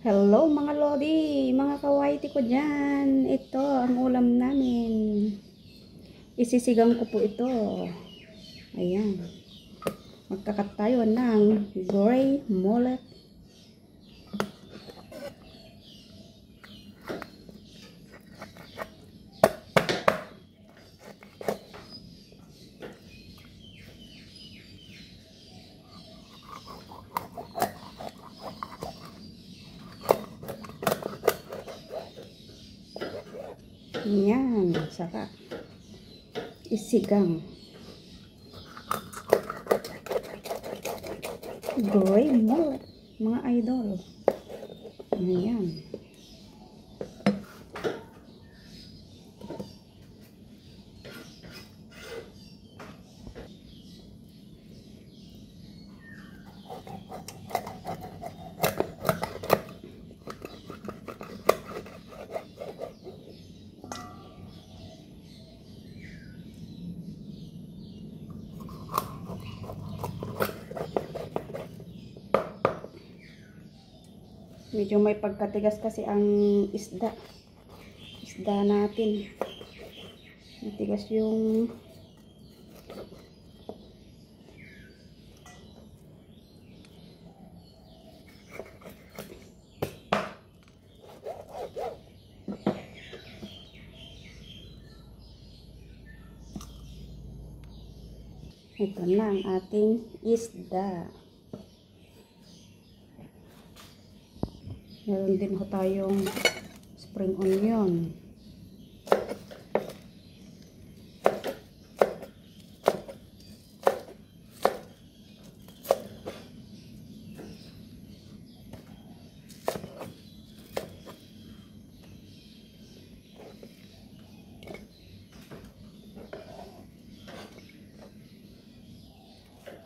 Hello mga lodi, mga kawaiti ko dyan. Ito ang ulam namin. Isisigang ko po ito. Ayan. Magkakat tayo ng gray mullet. Ayan, sarap. Isigang. Gray mullet, mga idol. Ayan. Medyo may pagkatigas kasi ang isda. Isda natin. Matigas yung ito na ang ating isda. Meron din ho tayong spring onion.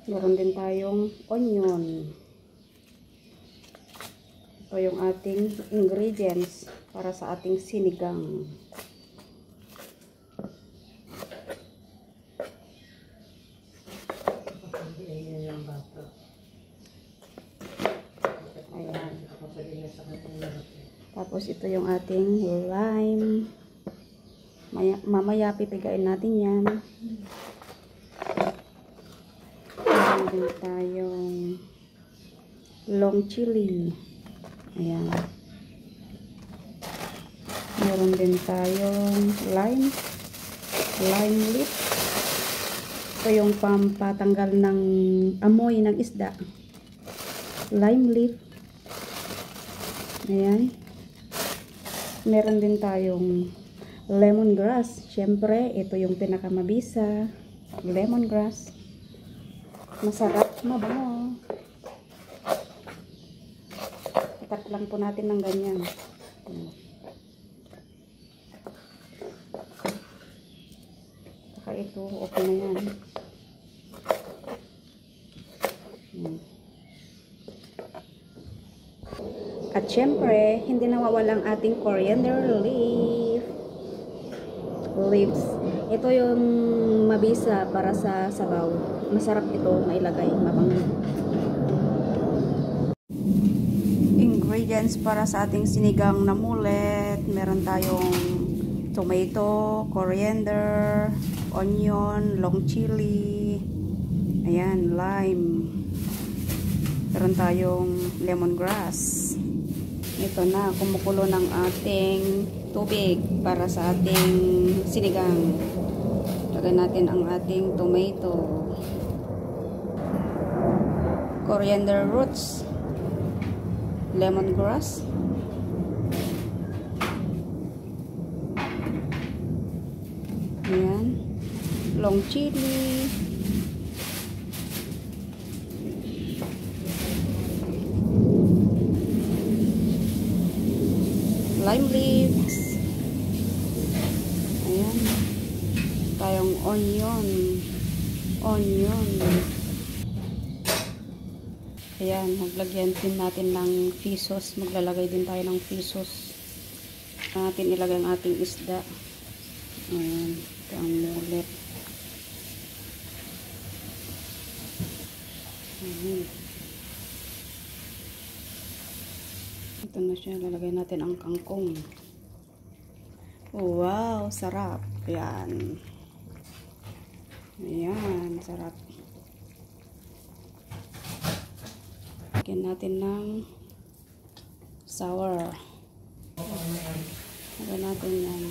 Meron din tayong onion. Ito yung ating ingredients para sa ating sinigang. Ayan. Tapos ito yung ating lime. Mamaya pipigain natin yan. Meron din tayong long chili. Ayan. Meron din tayong lime leaf. Ito yung pampatanggal ng amoy ng isda. Lime leaf. Ayan. Meron din tayong lemongrass. Siyempre, ito yung pinakamabisa. Lemongrass. Masarap, mabango. Ikat lang po natin ng ganyan. Saka ito, okay na yan. At syempre, hindi nawawalang ating coriander leaves. Ito yung mabisa para sa sabaw. Masarap ito mailagay, mabango. Ingredients para sa ating sinigang na mullet. Meron tayong tomato, coriander, onion, long chili, ayan, lime. Meron tayong lemongrass. Ito na, kumukulo ng ating tubig para sa ating sinigang. Lagyan natin ang ating tomato, coriander roots, lemongrass, ayan, long chili, lime leaves, ayan, tayong onion, ayan, maglagyan din natin ng fish sauce. Maglalagay din tayo ng fish sauce. Natin ilagay ang ating isda. Ayan, ito ang mullet. Ito na siya. Lalagay natin ang kangkong. Wow, sarap. Ayan. Ayan, sarap. Lagyan natin ng sour. Lagyan natin yan.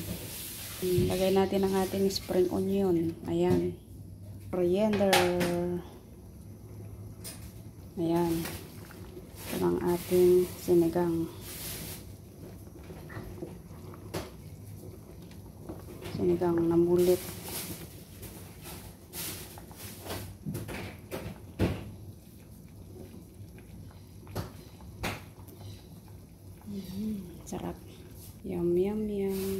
Lagay natin ang ating spring onion. Ayan. Coriander. Ayan. Ito ang ating sinigang. Sinigang na mulit. Sarap. Yum, yum, yum.